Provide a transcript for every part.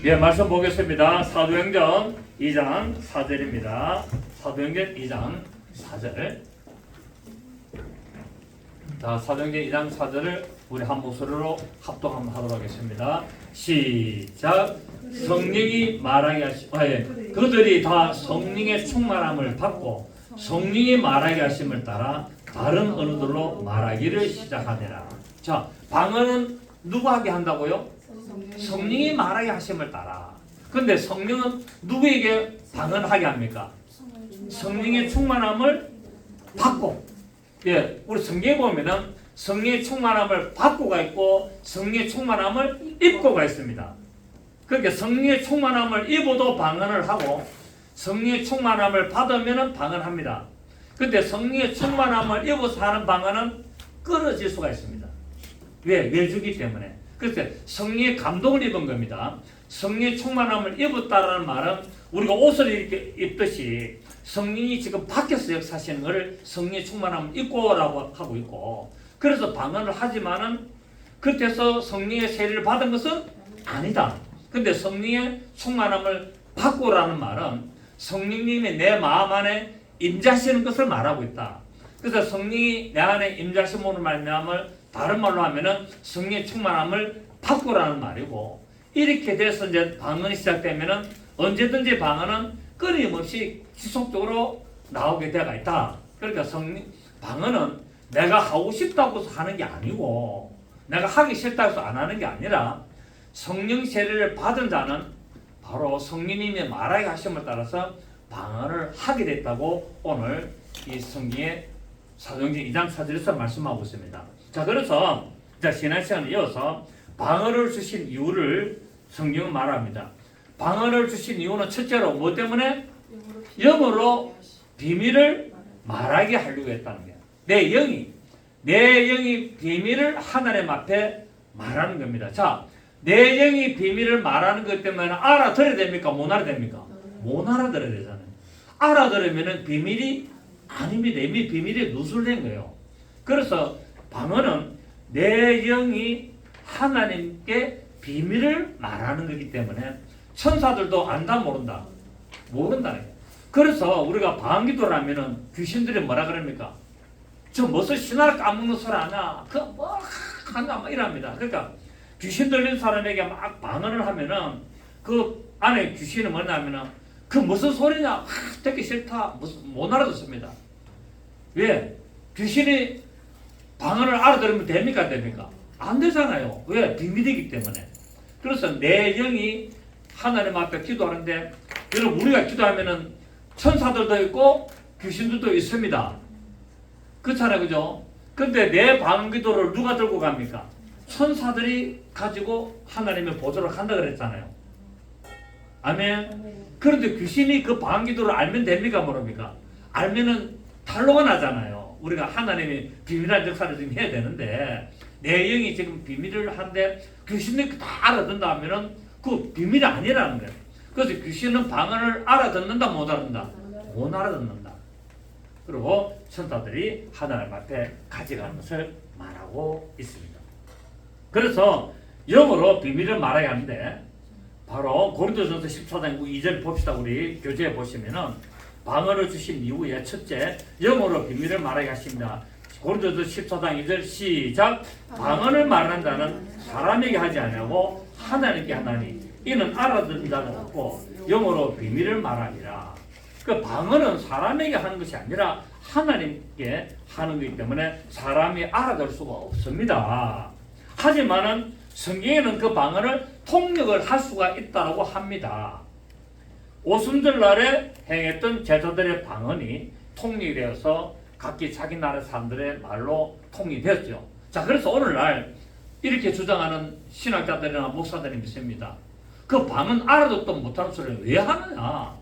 예, 말씀 보겠습니다. 사도행전 2장 4절입니다. 사도행전 2장 4절. 자, 사도행전 2장 4절을 우리 한 목소리로 합동 한번 하도록 하겠습니다. 시작. 성령이 말하게 그들이 다 성령의 충만함을 받고 성령이 말하게 하심을 따라 다른 언어들로 말하기를 시작하니라. 자, 방언은 누가 하게 한다고요? 성령이 말하게 하심을 따라. 근데 성령은 누구에게 방언하게 합니까? 성령의 충만함을 받고. 예, 우리 성경에 보면은 성령의 충만함을 받고가 있고 성령의 충만함을 입고가 있습니다. 그러니까 성령의 충만함을 입어도 방언을 하고 성령의 충만함을 받으면은 방언합니다. 근데 성령의 충만함을 입어서 하는 방언은 끊어질 수가 있습니다. 왜? 외주기 때문에. 그래서 성령의 감동을 입은 겁니다. 성령의 충만함을 입었다라는 말은 우리가 옷을 이렇게 입듯이 성령이 지금 밖에서 역사하시는 것을 성령의 충만함을 입고라고 하고 있고, 그래서 방언을 하지만은 그때서 성령의 세례를 받은 것은 아니다. 근데 성령의 충만함을 받고라는 말은 성령님이 내 마음 안에 임재하시는 것을 말하고 있다. 그래서 성령이 내 안에 임재하심으로 말미암을 다른 말로 하면은 성령의 충만함을 받고라는 말이고, 이렇게 돼서 이제 방언이 시작되면은 언제든지 방언은 끊임없이 지속적으로 나오게 되어 있다. 그러니까 방언은 내가 하고 싶다고 해서 하는 게 아니고 내가 하기 싫다고 해서 안 하는 게 아니라 성령 세례를 받은 자는 바로 성령님의 말하게 하심을 따라서 방언을 하게 됐다고 오늘 이 성경의 사도행전 2장 4절에서 말씀하고 있습니다. 자, 그래서 지난 시간에 이어서 방언을 주신 이유를 성경은 말합니다. 방언을 주신 이유는 첫째로 뭐 때문에? 영으로 비밀을 말하게 하려고 했다는 거예요. 내 영이 비밀을 하나님 앞에 말하는 겁니다. 자, 내 영이 비밀을 말하는 것 때문에 알아들어야 됩니까? 못 알아듣습니까? 못 알아들어야 되잖아요. 알아들으면 비밀이 아닙니다. 이미 비밀이 누설된 거예요. 그래서 방언은 내 영이 하나님께 비밀을 말하는 거기 때문에 천사들도 안다 모른다? 모른다는 거예요. 그래서 우리가 방언기도를 하면은 귀신들이 뭐라 그럽니까? 저 무슨 신화를 까먹는 소리 하냐? 그뭐 한다 막 이랍니다. 그러니까 귀신 들린 사람에게 막 방언을 하면은 그 안에 귀신이 뭐냐면은 그 무슨 소리냐? 듣기 싫다. 못 알아듣습니다. 왜? 귀신이 방언을 알아들으면 됩니까? 안 됩니까? 안 되잖아요. 왜? 비밀이기 때문에. 그래서 내 영이 하나님 앞에 기도하는데, 여러분 우리가 기도하면은 천사들도 있고 귀신들도 있습니다. 그렇잖아요. 그죠? 근데 내 방언 기도를 누가 들고 갑니까? 천사들이 가지고 하나님의 보좌로 간다 그랬잖아요. 아멘. 그런데 귀신이 그 방언 기도를 알면 됩니까? 모릅니까? 알면은 탈로가 나잖아요. 우리가 하나님이 비밀한 역사를 지금 해야 되는데 내 영이 지금 비밀을 하는데 귀신이 다 알아듣는다 하면은 그 비밀이 아니라는 거예요. 그래서 귀신은 방언을 알아듣는다 못 알아듣는다? 못 알아듣는다. 그리고 천사들이 하나님 앞에 가져가는 것을 말하고 있습니다. 그래서 영어로 비밀을 말하게 하는데 바로 고린도전서 14장 2절 봅시다. 우리 교재에 보시면은 방언을 주신 이후에 첫째 영어로 비밀을 말하게 하십니다. 고린도전서 14장 2절 시작. 방언을 말하는 자는 사람에게 하지 아니하고 하나님께 하나니 이는 알아듣는 자가 없고 영어로 비밀을 말하니라. 그 방언은 사람에게 하는 것이 아니라 하나님께 하는 것이기 때문에 사람이 알아들 수가 없습니다. 하지만은 성경에는 그 방언을 통역을 할 수가 있다고 합니다. 오순절날에 행했던 제자들의 방언이 통역이 되어서 각기 자기 나라 사람들의 말로 통역이 되었죠. 자, 그래서 오늘날 이렇게 주장하는 신학자들이나 목사들이 있습니다. 그 방언 알아듣도 못하는 소리를 왜 하느냐?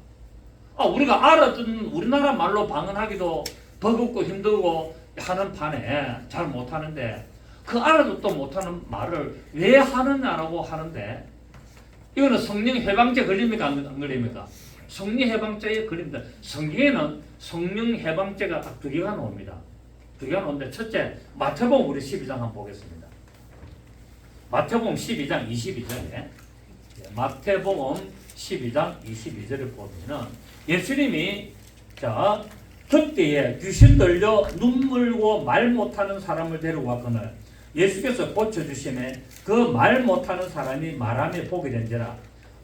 우리가 알아듣는 우리나라 말로 방언하기도 버겁고 힘들고 하는 판에 잘 못하는데 그 알아듣도 못하는 말을 왜 하느냐라고 하는데, 이거는 성령 해방죄 걸립니까? 안 걸립니까? 성령 해방죄에 걸립니다. 성경에는 성령 해방죄가 딱 두 개가 나옵니다. 두 개가 나오는데 첫째 마태복음 우리 12장 한번 보겠습니다. 마태복음 12장 22절에 마태복음 12장 22절을 보면은 예수님이 자 그때에 귀신 들려 눈물고 말 못하는 사람을 데려왔거늘 예수께서 고쳐주심에 그 말 못하는 사람이 말하며 보게 된지라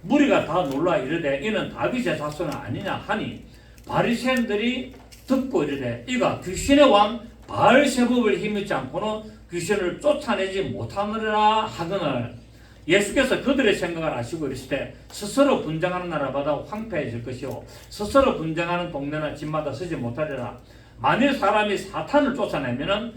무리가 다 놀라 이르되 이는 다윗의 자손은 아니냐 하니 바리새인들이 듣고 이르되 이가 귀신의 왕 바알세불을 힘입지 않고는 귀신을 쫓아내지 못하느라 하거늘 예수께서 그들의 생각을 아시고 이르시되 스스로 분쟁하는 나라마다 황폐해질 것이요 스스로 분쟁하는 동네나 집마다 서지 못하리라. 만일 사람이 사탄을 쫓아내면은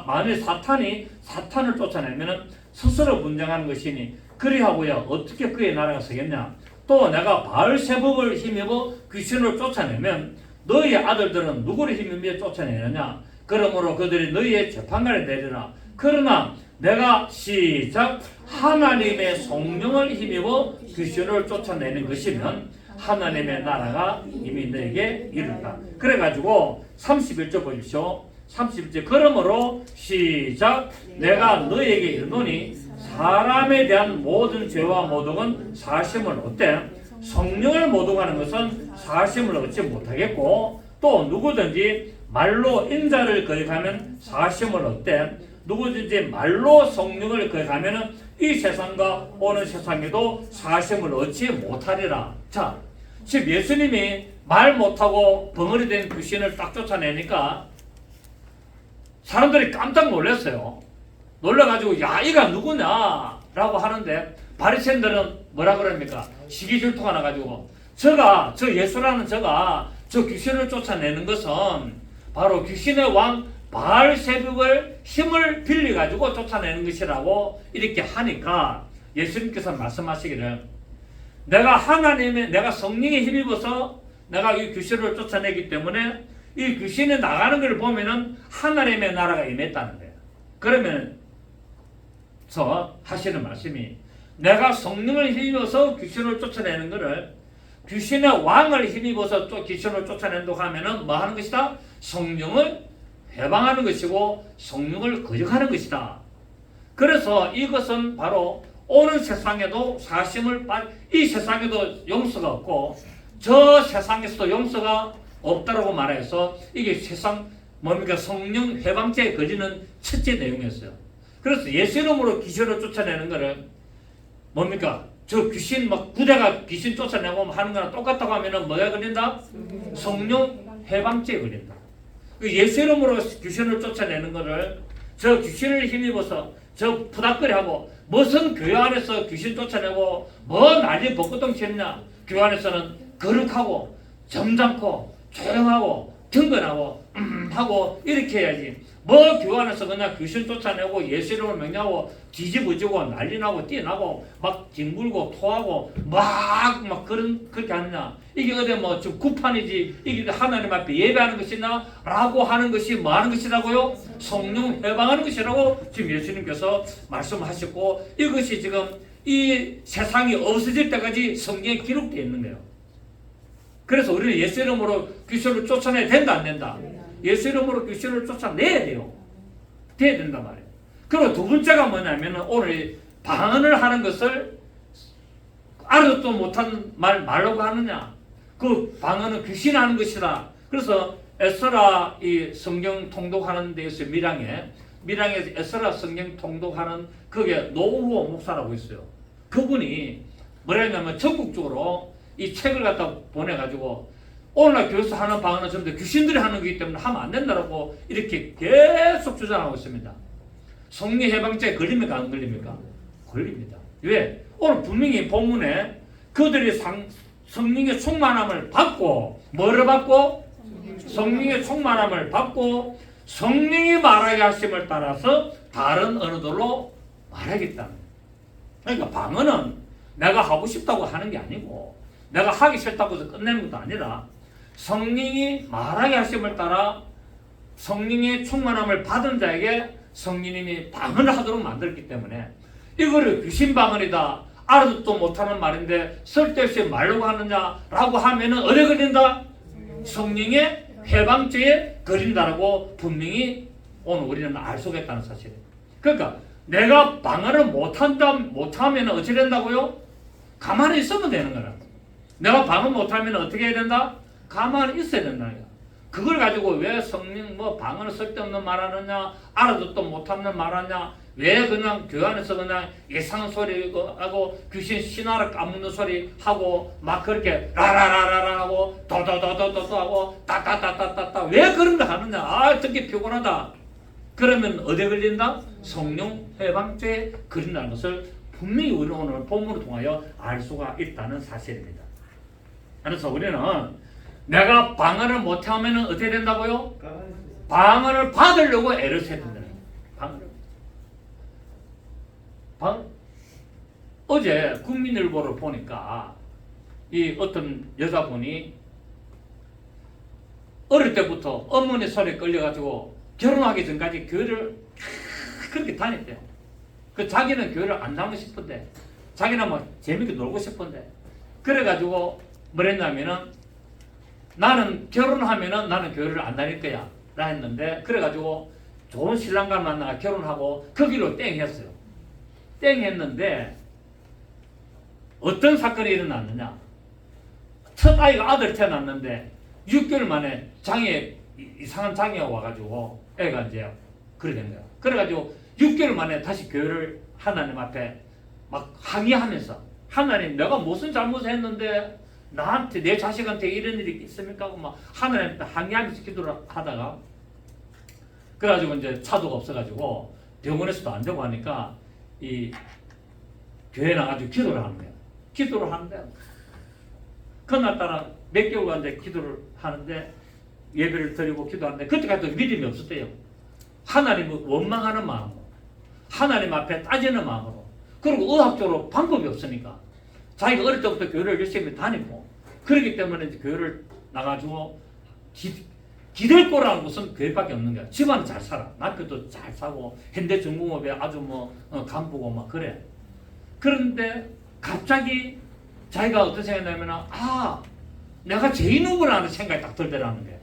만일 사탄이 사탄을 쫓아내면은 스스로 분쟁하는 것이니 그리하고야 어떻게 그의 나라가 서겠냐. 또 내가 바알세불을 힘입어 귀신을 쫓아내면 너희의 아들들은 누구를 힘입어 쫓아내느냐. 그러므로 그들이 너희의 재판관을 내리라. 그러나 내가 시작 하나님의 성령을 힘입어 귀신을 쫓아내는 것이면 하나님의 나라가 이미 너에게 이른다. 그래가지고 31절 보십시오. 31절 그러므로 시작 내가 너에게 이르노니 사람에 대한 모든 죄와 모독은 사심을 얻되 성령을 모독하는 것은 사심을 얻지 못하겠고 또 누구든지 말로 인자를 거역하면 사심을 얻되 누구든지 말로 성령을 거역하면 이 세상과 오는 세상에도 사심을 얻지 못하리라. 자, 지금 예수님이 말 못하고 벙어리 된 귀신을 딱 쫓아내니까 사람들이 깜짝 놀랐어요. 놀라가지고 야 이가 누구냐 라고 하는데 바리새인들은 뭐라 그럽니까? 시기질투가 나가지고 저 예수라는 저 귀신을 쫓아내는 것은 바로 귀신의 왕 바알세불의 힘을 빌려가지고 쫓아내는 것이라고 이렇게 하니까 예수님께서 말씀하시기를 내가 성령에 힘입어서 내가 이 귀신을 쫓아내기 때문에 이 귀신이 나가는 걸 보면은 하나님의 나라가 임했다는 거예요. 그러면 저 하시는 말씀이 내가 성령을 힘입어서 귀신을 쫓아내는 것을 귀신의 왕을 힘입어서 또 귀신을 쫓아낸다고 하면은 뭐 하는 것이다? 성령을 해방하는 것이고 성령을 거역하는 것이다. 그래서 이것은 바로 오는 세상에도 이 세상에도 용서가 없고 저 세상에서도 용서가 없다라고 말해서 이게 세상 성령 해방죄에 걸리는 첫째 내용이었어요. 그래서 예수 이름으로 귀신을 쫓아내는 거를 저 귀신 구대가 귀신 쫓아내고 하는 거랑 똑같다고 하면은 뭐가 걸린다? 성령 해방죄에 걸린다. 예수 이름으로 귀신을 쫓아내는 거를 저 귀신을 힘입어서 저 푸닥거리하고 무슨 교회 안에서 귀신 쫓아내고 뭐 난리 벚꽃동 치느냐. 교회 안에서는 거룩하고 점잖고 조용하고 경건하고 하고 이렇게 해야지. 뭐 교회 안에서 그냥 귀신 쫓아내고 예수 이름을 명령하고 뒤집어지고 난리나고 뛰어나고 막 뒹굴고 토하고 막 그렇게 하느냐. 이게 어디 지금 구판이지 이게 하나님 앞에 예배하는 것이나 라고 하는 것이 뭐 하는 것이라고요? 성령 해방하는 것이라고 지금 예수님께서 말씀하셨고 이것이 지금 이 세상이 없어질 때까지 성경에 기록되어 있는 거예요. 그래서 우리는 예수 이름으로 귀신을 쫓아내야 된다 안 된다? 예수 이름으로 귀신을 쫓아내야 돼요. 돼야 된단 말이에요. 그리고 두 번째가 뭐냐면 오늘 방언을 하는 것을 알아도 못한 말로 하느냐. 그 방언은 귀신 하는 것이다. 그래서 에스라 이 성경 통독하는 데에서 밀양에 에스라 성경 통독하는 그게 노후호 목사라고 있어요. 그분이 뭐라 했냐면 전국적으로 이 책을 갖다 보내가지고 오늘날 교회에서 하는 방언은 전부 귀신들이 하는 거기 때문에 하면 안 된다라고 이렇게 계속 주장하고 있습니다. 성령 해방죄에 걸립니까? 안 걸립니까? 걸립니다. 왜? 오늘 분명히 본문에 그들이 성령의 충만함을 받고 뭐를 받고? 성령의 충만함을 받고 성령이 말하게 하심을 따라서 다른 언어들로 말하겠다는 거예요. 그러니까 방언은 내가 하고 싶다고 하는 게 아니고 내가 하기 싫다고 해서 끝내는 것도 아니라 성령이 말하게 하심을 따라 성령의 충만함을 받은 자에게 성령님이 방언을 하도록 만들었기 때문에 이거를 귀신 방언이다 알아듣도 못하는 말인데 쓸데없이 말로 하느냐라고 하면은 어디에 걸린다? 성령의 해방죄에 걸린다라고 분명히 오늘 우리는 알 수 있겠다는 사실이에요. 그러니까 내가 방언을 못하면 어찌 된다고요? 가만히 있으면 되는 거라. 내가 방언 못하면 어떻게 해야 된다? 가만히 있어야 된다는 거야. 그걸 가지고 왜 성령 뭐 방언을 쓸데없는 말하느냐, 알아듣도 못하는 말하냐, 왜 그냥 교회 안에서 그냥 이상한 소리 하고 귀신 신화를 까먹는 소리 하고 막 그렇게 라라라라라 하고 도도도도도 하고 따따따따따따 왜 그런 거 하느냐? 아 듣기 피곤하다. 그러면 어디에 걸린다? 성령 해방죄에 걸린다는 것을 분명히 우리는 오늘 본문을 통하여 알 수가 있다는 사실입니다. 그래서 우리는 내가 방언을 못하면 어떻게 된다고요? 방언을 받으려고 애를 써야 된다. 어제 국민일보를 보니까 이 어떤 여자분이 어릴 때부터 어머니 손에 끌려가지고 결혼하기 전까지 교회를 그렇게 다녔대요. 그 자기는 교회를 안 나오고 싶은데, 자기는 뭐 재밌게 놀고 싶은데, 그래가지고 뭐랬냐면은 나는 결혼하면은 나는 교회를 안 다닐 거야 라 했는데, 그래가지고 좋은 신랑과 만나 결혼하고 그 길로 땡 했어요. 땡 했는데 어떤 사건이 일어났느냐? 첫 아이가 아들 태어났는데 6개월 만에 이상한 장애가 와가지고 애가 이제 그래 된 거야. 그래가지고 6개월 만에 다시 교회를 하나님 앞에 막 항의하면서, 하나님 내가 무슨 잘못을 했는데 나한테 내 자식한테 이런 일이 있습니까? 하고 막 하나님한테 항의하면서 기도를 하다가, 그래가지고 이제 차도가 없어가지고 병원에서도 안 되고 하니까 이 교회 나가지고 기도를 하는 거야. 기도를 하는데 그날따라 몇 개월간 이제 기도를 하는데, 예배를 드리고 기도하는데 그때까지도 믿음이 없었대요. 하나님을 원망하는 마음으로, 하나님 앞에 따지는 마음으로, 그리고 의학적으로 방법이 없으니까 자기가 어릴 때부터 교회를 열심히 다니고 그렇기 때문에 이제 교회를 나가지고 기댈 거라는 것은 교회밖에 없는 거야. 집안은 잘 살아. 남편도 잘 사고 현대중공업에 아주 뭐 간부고 막 그래. 그런데 갑자기 자기가 어떤 생각이냐면, 내가 죄인이구나 하는 생각이 딱 들더라는 거야.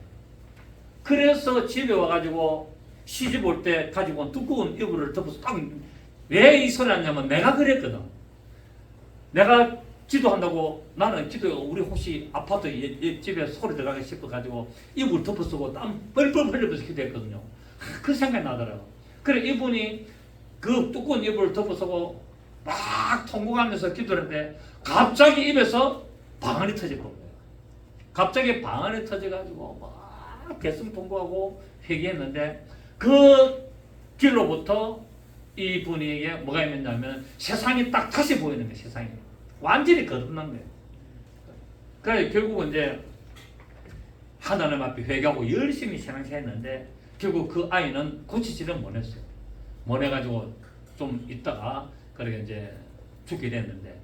그래서 집에 와가지고 시집 올 때 가지고 온 두꺼운 이불을 덮어서 딱, 왜 이 소리 하냐면 내가 그랬거든. 내가 기도한다고, 나는 우리 혹시 아파트 집에 소리 들어가기 싶어가지고 이불 덮어쓰고 땀 뻘뻘 흘리면서 기도했거든요. 그 생각이 나더라고. 그래 이분이 그 두꺼운 이불을 덮어쓰고 막 통곡하면서 기도를 했는데 갑자기 입에서 방언이 터질 겁니다. 갑자기 방언이 터져가지고 막 개성통곡하고 회개했는데, 그 길로부터 이분에게 뭐가 있냐면 세상이 딱 다시 보이는 거예요. 세상이 완전히 거듭난 거예요. 그래서 결국은 이제 하나님 앞에 회개하고 열심히 신앙생활했는데 결국 그 아이는 고치지는 못했어요. 못해가지고 좀 있다가 그렇게 이제 죽게 됐는데,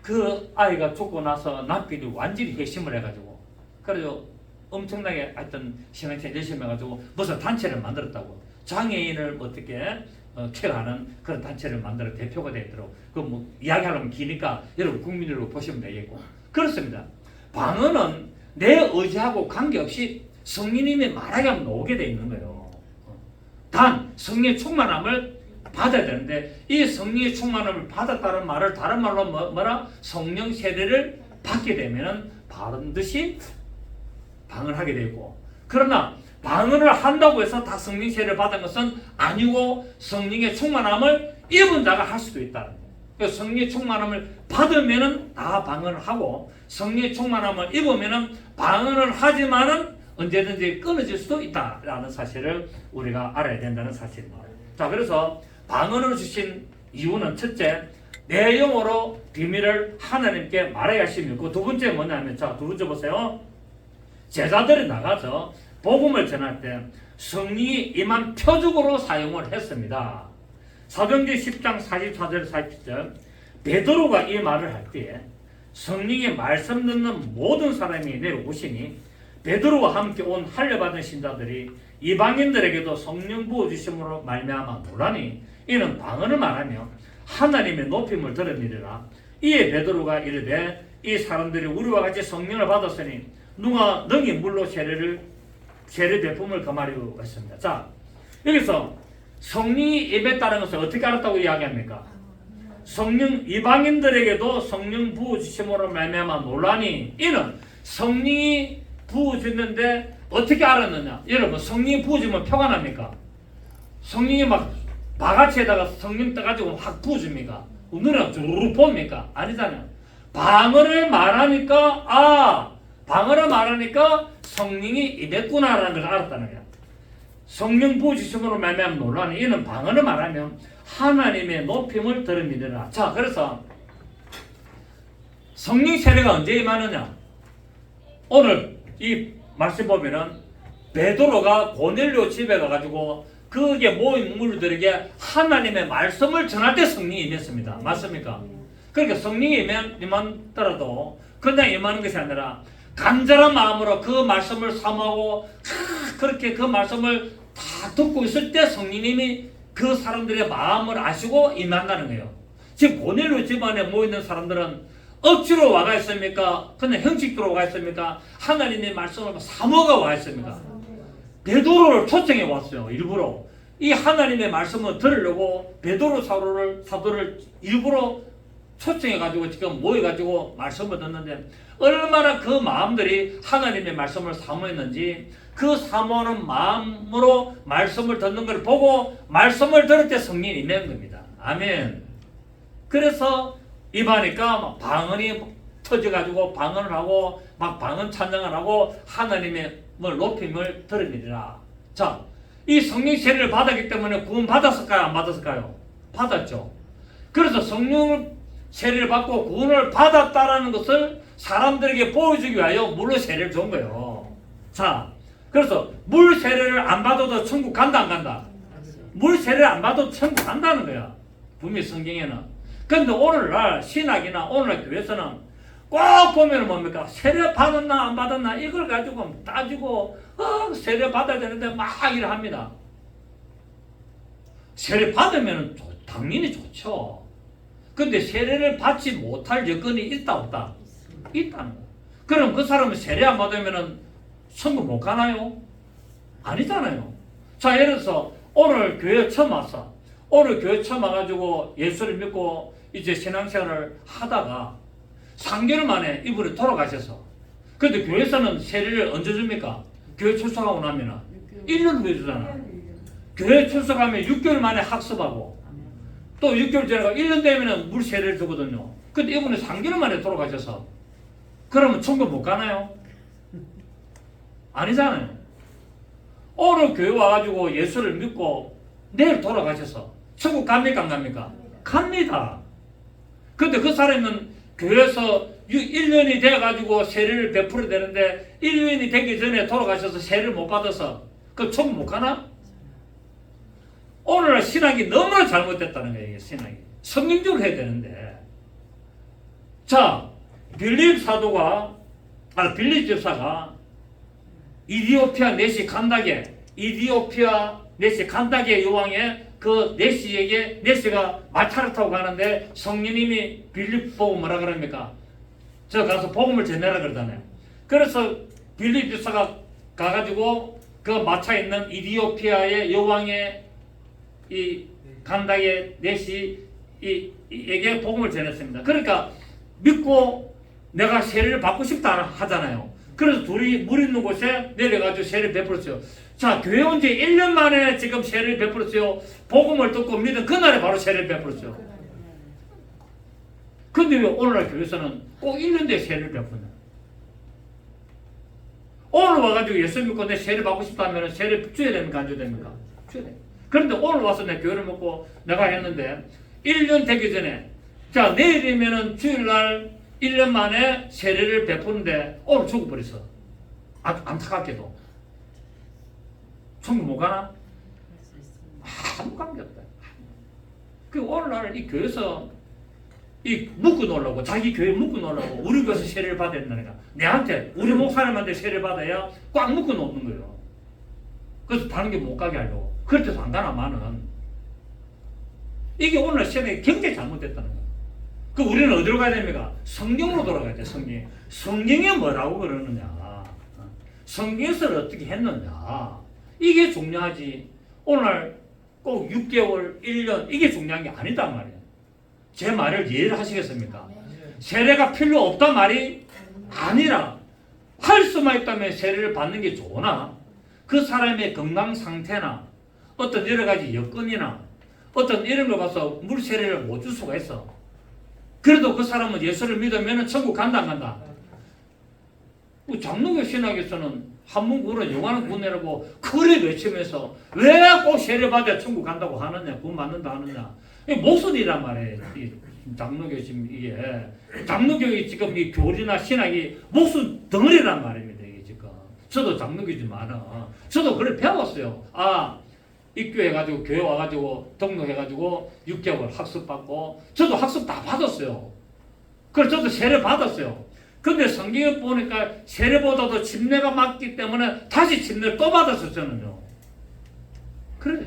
그 아이가 죽고 나서 남편이 완전히 회심을 해가지고, 그래서 엄청나게 하여튼 신앙생활 열심히 해가지고 무슨 단체를 만들었다고. 장애인을 어떻게 케어하는 그런 단체를 만들어 대표가 되도록. 그 뭐 이야기하려면 기니까 여러분 국민으로 보시면 되겠고. 그렇습니다. 방언은 내 의지하고 관계없이 성령님이 말하게 하면 오게 돼 있는 거예요. 단 성령의 충만함을 받아야 되는데, 이 성령의 충만함을 받았다는 말을 다른 말로 뭐라? 성령 세례를 받게 되면은 반드시 방언을 하게 되고, 그러나 방언을 한다고 해서 다 성령 세례를 받은 것은 아니고 성령의 충만함을 입은 자가 할 수도 있다는 거예요. 그래서 성령의 충만함을 받으면은 다 방언을 하고, 성령의 충만함을 입으면은 방언을 하지만은 언제든지 끊어질 수도 있다라는 사실을 우리가 알아야 된다는 사실입니다. 자, 그래서 방언을 주신 이유는 첫째, 내 영어로 비밀을 하나님께 말해야 하십니다. 두 번째 뭐냐면, 자, 두 번째 보세요. 제자들이 나가서 복음을 전할 때 성령이 임한 표적으로 사용을 했습니다. 사도행전 10장 44절 47절, 베드로가 이 말을 할 때에 성령의 말씀 듣는 모든 사람이 내려오시니 베드로와 함께 온 할례받은 신자들이 이방인들에게도 성령 부어주심으로 말미암아 놀라니 이는 방언을 말하며 하나님의 높임을 들음이니라. 이에 베드로가 이르되 이 사람들이 우리와 같이 성령을 받았으니 누가 능히 물로 세례 베품을 금하리고 했습니다. 자, 여기서 성령이 임했다는 것을 어떻게 알았다고 이야기합니까? 성령 이방인들에게도 성령 부어주심으로 말미암아 논란이 이는 성령이 부어졌는데 어떻게 알았느냐? 여러분 성령이 부어지면 표가 납니까? 성령이 막 바가지에다가 성령 떠가지고 확 부어줍니까? 눈에 주르륵 봅니까? 아니잖아요. 방언을 말하니까 방언을 말하니까 성령이 임했구나라는 걸 알았다는 거야. 성령 부어주심으로 말미암아 논란이 이는 방언을 말하면 하나님의 높임을 들음이니라. 자, 그래서 성령 세례가 언제 임하느냐? 오늘 이 말씀 보면은 베드로가 고넬료 집에 가가지고 거기에 모인 인물들에게 하나님의 말씀을 전할 때 성령이 임했습니다. 맞습니까? 그러니까 성령이 임하더라도 그냥 임하는 것이 아니라 간절한 마음으로 그 말씀을 사모하고 그렇게 그 말씀을 다 듣고 있을 때 성령님이 그 사람들의 마음을 아시고 임한다는 거예요. 지금 고넬료 집안에 모이는 사람들은 억지로 와가 있습니까? 그냥 형식적으로 와가 있습니까? 하나님의 말씀을 사모가 와가 있습니까? 베드로를 초청해 왔어요. 일부러 이 하나님의 말씀을 들으려고 베드로 사도를 일부러 초청해 가지고 지금 모여 가지고 말씀을 듣는데 얼마나 그 마음들이 하나님의 말씀을 사모했는지 그 사모하는 마음으로 말씀을 듣는 걸 보고 말씀을 들을 때 성령이 임하는 겁니다. 아멘. 그래서 임하니까 막 방언이 터져가지고 방언을 하고 막 방언 찬양을 하고 하나님의 높임을 들으리라. 자, 이 성령 세례를 받았기 때문에 구원 받았을까요? 안 받았을까요? 받았죠. 그래서 성령 세례를 받고 구원을 받았다라는 것을 사람들에게 보여주기 위하여 물로 세례를 준 거예요. 자, 그래서 물 세례를 안 받아도 천국 간다 안 간다? 물 세례를 안 받아도 천국 간다는 거야. 분명히 성경에는. 근데 오늘날 신학이나 오늘날 교회에서는 꼭 보면 뭡니까? 세례 받았나 안 받았나 이걸 가지고 따지고 세례 받아야 되는데 막 이래 합니다. 세례 받으면 당연히 좋죠. 근데 세례를 받지 못할 여건이 있다 없다? 있다는 거야. 그럼 그 사람은 세례 안 받으면 천국 못 가나요? 아니잖아요. 자, 예를 들어서 오늘 교회 처음 왔어. 오늘 교회 처음 와가지고 예수를 믿고 이제 신앙생활을 하다가 3개월 만에 이분이 돌아가셔서 근데 교회에서는 세례를 언제 줍니까? 교회 출석하고 나면은 1년 후에 주잖아. 교회 출석하면 6개월 만에 학습하고 또 6개월 지나가 1년 되면은 물 세례를 주거든요. 근데 이분이 3개월 만에 돌아가셔서 그러면 천국 못 가나요? 아니잖아요. 오늘 교회 와가지고 예수를 믿고 내일 돌아가셔서 천국 갑니까 안 갑니까? 갑니다. 근데 그 사람은 교회에서 1년이 돼가지고 세례를 베풀어야 되는데 1년이 되기 전에 돌아가셔서 세례를 못 받아서 그 천국 못 가나? 오늘날 신학이 너무나 잘못됐다는 거예요. 신학이 성경적으로 해야 되는데. 자, 빌립 집사가 이디오피아 네시 간다게 여왕의 그 네시에게 네시가 마차를 타고 가는데 성령님이 빌립 보고 뭐라 그럽니까? 저 가서 복음을 전해라 그러잖아요. 그래서 빌립 집사가 가가지고 그 마차에 있는 이디오피아의 여왕의 이 간다게 네시에게 복음을 전했습니다. 그러니까 믿고 내가 세례를 받고 싶다 하잖아요. 그래서 둘이 물 있는 곳에 내려가지고 세례를 베풀었어요. 자, 교회 온 지 1년 만에 지금 세례를 베풀었어요. 복음을 듣고 믿은 그날에 바로 세례를 베풀었어요. 근데 왜 오늘날 교회에서는 꼭 1년 뒤에 세례를 베푸냐? 오늘 와가지고 예수 믿고 내 세례 받고 싶다 하면 세례 줘야 됩니까? 안 줘야 됩니까? 줘야 돼. 그런데 오늘 와서 내 교회를 먹고 내가 했는데 1년 되기 전에 자, 내일이면은 주일날 1년 만에 세례를 베푸는데 오늘 죽어버렸어. 안타깝게도. 천국 못 가나? 아무 관계없다. 그 오늘날 이 교회에서 이 묶어 놓으려고 자기 교회 묶어 놓으려고 우리 교회에서 세례를 받아야 된다니까. 내한테 우리 목사님한테 세례를 받아야 꽉 묶어 놓는 거예요. 그래서 다른 게 못 가게 하려고. 그렇게도 안 가나마는. 이게 오늘날 시대에 굉장히 잘못됐다는 거예요. 그 우리는 어디로 가야 됩니까? 성경으로 돌아가야 돼. 성경에 뭐라고 그러느냐, 성경에서 어떻게 했느냐, 이게 중요하지. 오늘 꼭 6개월, 1년 이게 중요한 게 아니단 말이야. 제 말을 이해를 하시겠습니까? 세례가 필요 없단 말이 아니라 할 수만 있다면 세례를 받는 게 좋으나 그 사람의 건강 상태나 어떤 여러 가지 여건이나 어떤 이런 걸 봐서 물 세례를 못 줄 수가 있어. 그래도 그 사람은 예수를 믿으면 천국 간다 안 간다? 장로교 신학에서는 한문 구원은 영원한 구원이라고 그래 외치면서 왜 꼭 세례 받아야 천국 간다고 하느냐, 구원 받는다 하느냐. 이게 모순이란 말이에요. 이 장로교 지금 이게 장로교의 지금 이 교리나 신학이 모순 덩어리란 말입니다. 이게 지금 저도 장로교지만 저도 그걸 배웠어요. 입교해가지고 교회 와가지고 등록해가지고 6개월 학습받고 저도 학습 다 받았어요. 그래서 저도 세례 받았어요. 근데 성경에 보니까 세례보다도 침례가 맞기 때문에 다시 침례를 또 받았어요. 저는요. 그래요.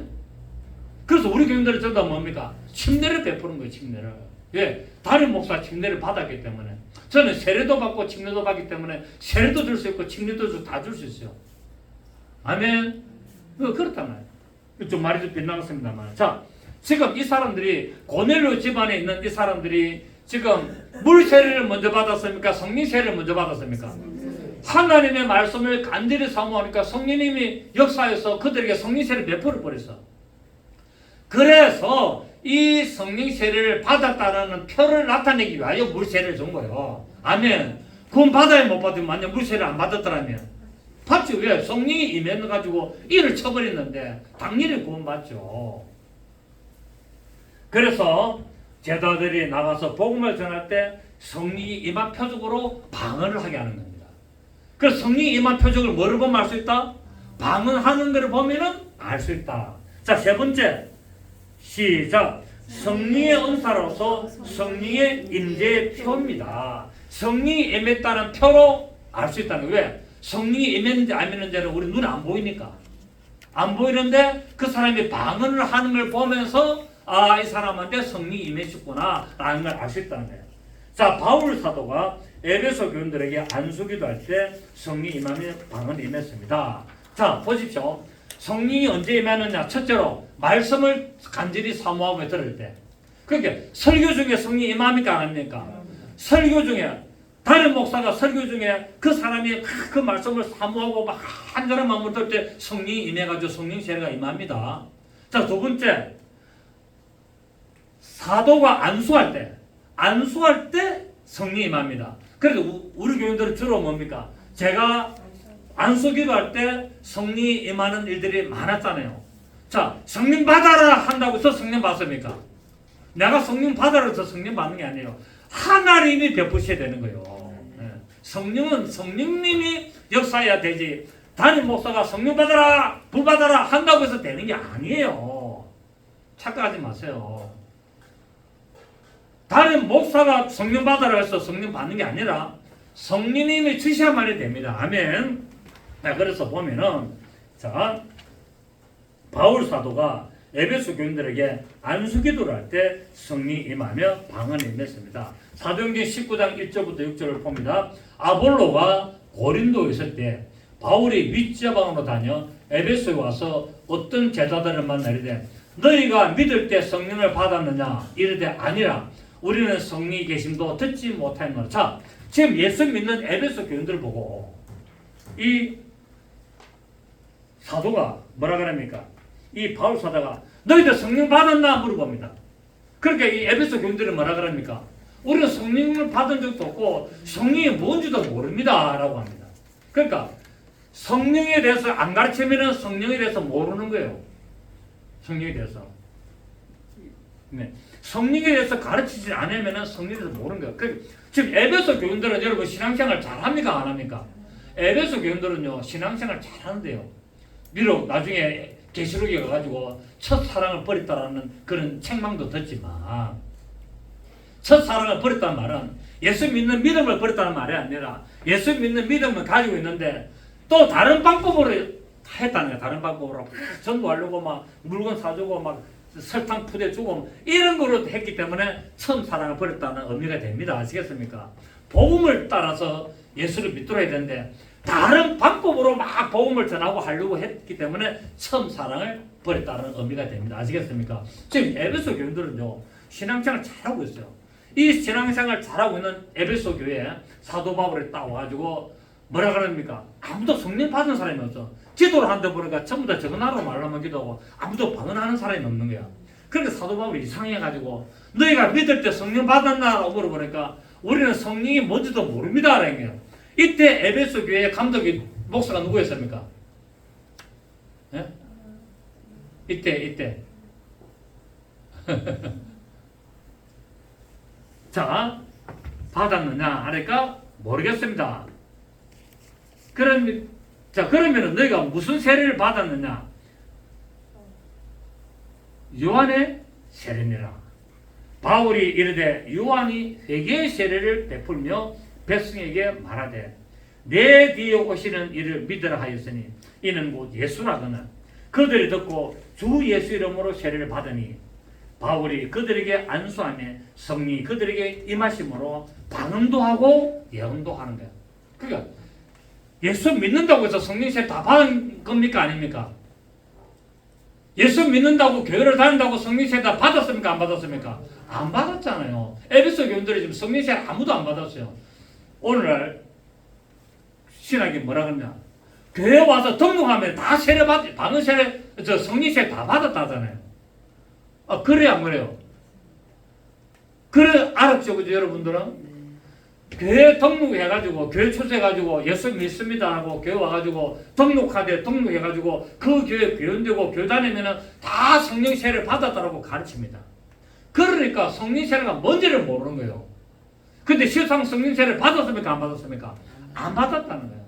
그래서 우리 교인들은 저도 뭡니까? 침례를 베푸는 거예요. 침례를. 예, 다른 목사 침례를 받았기 때문에 저는 세례도 받고 침례도 받기 때문에 세례도 줄 수 있고 침례도 다 줄 수 있어요. 아멘. 그렇단 말이에요. 좀 말이 좀 빗나갔습니다만. 자, 지금 이 사람들이 고넬료 집안에 있는 이 사람들이 지금 물 세례를 먼저 받았습니까? 성령 세례를 먼저 받았습니까? 하나님의 말씀을 간절히 사모하니까 성령님이 역사해서 그들에게 성령 세례를 베풀어 버렸어. 그래서 이 성령 세례를 받았다는 표를 나타내기 위하여 물 세례를 준 거예요. 아멘. 구원 받아야 못 받으면 만약 물 세례를 안 받았더라면 받죠. 왜? 성령이 임해가지고 이를 쳐버렸는데 당연히 구원받죠. 그래서 제자들이 나가서 복음을 전할 때 성령이 임한 표적으로 방언을 하게 하는 겁니다. 그래서 성령이 임한 표적을 뭐를 보면 알 수 있다? 방언하는 것을 보면은 알 수 있다. 자, 세 번째. 시작. 성령의 은사로서 성령의 임재의 표입니다. 성령이 임했다는 표로 알 수 있다는 거예요. 왜? 성령이 임했는지 안 임했는지는 우리 눈에 안 보이니까. 안 보이는데 그 사람이 방언을 하는 걸 보면서 이 사람한테 성령이 임했구나 라는 걸 알 수 있다는 거예요. 자, 바울 사도가 에베소 교인들에게 안수기도 할 때 성령이 임하며 방언이 임했습니다. 자, 보십시오. 성령이 언제 임하느냐? 첫째로 말씀을 간절히 사모하며 들을 때. 그러니까 설교 중에 성령이 임합니까 안 합니까? 설교 중에 다른 목사가 설교 중에 그 사람이 그 말씀을 사모하고 막 한절한 마음으로 들을 때 성령이 임해가지고 성령 세례가 임합니다. 자, 두 번째. 사도가 안수할 때 성령이 임합니다. 그래서 우리 교인들은 주로 뭡니까? 제가 안수 기도할 때 성령이 임하는 일들이 많았잖아요. 자, 성령 받아라 한다고 해서 성령 받습니까? 내가 성령 받아라 해서 성령 받는 게 아니에요. 하나님이 베푸셔야 되는 거예요. 성령은 성령님이 역사해야 되지. 담임 목사가 성령 받아라, 불 받아라 한다고 해서 되는 게 아니에요. 착각하지 마세요. 다른 목사가 성령 받아라 해서 성령 받는 게 아니라 성령님이 주셔야만이 됩니다. 아멘. 자, 그래서 보면은 자, 바울 사도가 에베소 교인들에게 안수기도를 할 때 성령이 임하며 방언이 임했습니다. 사도행전 19장 1절부터 6절을 봅니다. 아볼로가 고린도에 있을 때 바울이 윗지방으로 다녀 에베소에 와서 어떤 제자들을 만나 이르되 너희가 믿을 때 성령을 받았느냐? 이르되 아니라 우리는 성령이 계심도 듣지 못하였노라. 자, 지금 예수 믿는 에베소 교인들을 보고 이 사도가 뭐라 그럽니까? 이 바울 사도가 너희들 성령 받았나? 물어봅니다. 그러니까 이 에베소 교인들은 뭐라 그럽니까? 우리는 성령을 받은 적도 없고 성령이 뭔지도 모릅니다 라고 합니다. 그러니까 성령에 대해서 안 가르치면 성령에 대해서 모르는 거예요. 성령에 대해서. 네. 성령에 대해서 가르치지 않으면 성령에 대해서 모르는 거예요. 지금 에베소 교인들은 여러분 신앙생활 잘합니까 안 합니까? 에베소 교인들은요 신앙생활 잘하는데요. 비록 나중에 계시록에 가가지고 첫사랑을 버렸다라는 그런 책망도 듣지만 첫사랑을 버렸다는 말은 예수 믿는 믿음을 버렸다는 말이 아니라 예수 믿는 믿음을 가지고 있는데 또 다른 방법으로 했다는 거예요. 다른 방법으로 전도하려고 막 물건 사주고 막 설탕 푸대주고 이런 거로 했기 때문에 처음 사랑을 버렸다는 의미가 됩니다. 아시겠습니까? 복음을 따라서 예수를 믿도록 해야 되는데 다른 방법으로 막 복음을 전하고 하려고 했기 때문에 처음 사랑을 버렸다는 의미가 됩니다. 아시겠습니까? 지금 에베소 교인들은요 신앙생활 잘하고 있어요. 이 신앙생활 잘하고 있는 에베소 교회에 사도 바울이 딱 와가지고 뭐라 그럽니까? 아무도 성령 받은 사람이 없어. 기도를 한다 보니까 전부 다 적은하라고 말로만 기도하고 아무도 방언하는 사람이 없는 거야. 그러니까 사도 바울이 이상해가지고 너희가 믿을 때 성령 받았나라고 물어보니까 우리는 성령이 뭔지도 모릅니다 라는 거예요. 이때 에베소 교회의 감독이 목사가 누구였습니까? 예? 이때 자, 받았느냐 하니까 모르겠습니다. 그러면은 너희가 무슨 세례를 받았느냐? 요한의 세례니라. 바울이 이르되 요한이 회개의 세례를 베풀며 백성에게 말하되 내 뒤에 오시는 이를 믿으라 하였으니 이는 곧 예수라거늘. 그들이 듣고 주 예수 이름으로 세례를 받으니 바울이 그들에게 안수하며 성령이 그들에게 임하심으로 방언도 하고 예언도 하는 거야. 그러니까 예수 믿는다고 해서 성령 세례 다 받은 겁니까 아닙니까? 예수 믿는다고 교회를 다닌다고 성령 세례 다 받았습니까 안 받았습니까? 안 받았잖아요. 에베소 교인들이 지금 성령 세례 아무도 안 받았어요. 오늘날 신학이 뭐라 그러냐? 교회 와서 등록하면 다 세례 받, 방언 세례, 성령 세례 다 받았다잖아요. 그래요 안 그래요? 그래 알았죠, 그죠 여러분들은? 교회 등록해가지고 교회 출석해가지고 예수 믿습니다 하고 교회 와가지고 등록해가지고 그 교회 교인되고 교회 다니면은 다 성령 세례를 받았다라고 가르칩니다. 그러니까 성령 세례가 뭔지를 모르는 거예요. 근데 실상 성령 세례를 받았습니까 안 받았습니까? 안 받았다는 거예요.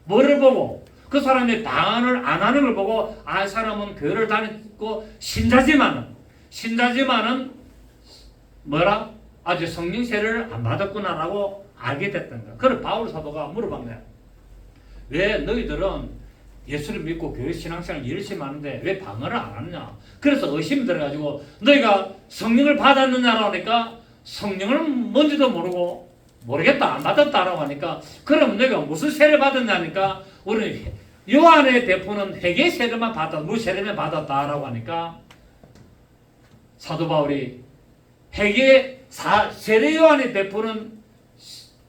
뭐를 보고? 그 사람이 방언을 안 하는 걸 보고 이 사람은 교회를 다니고 신자지만은 뭐라? 아직 성령 세례를 안 받았구나라고 알게 됐던 거야. 그래 바울 사도가 물어본 거야. 왜 너희들은 예수를 믿고 교회 신앙생활 열심히 하는데 왜 방언을 안 하느냐? 그래서 의심이 들어가지고 너희가 성령을 받았느냐라고 하니까 성령을 뭔지도 모르고 모르겠다 안 받았다라고 하니까 그럼 너희가 무슨 세례 받았냐니까 우리는 요한의 베푸는 회개 세례만 물 세례만 받았다라고 하니까 사도 바울이 회개 세례 요한이 베푸는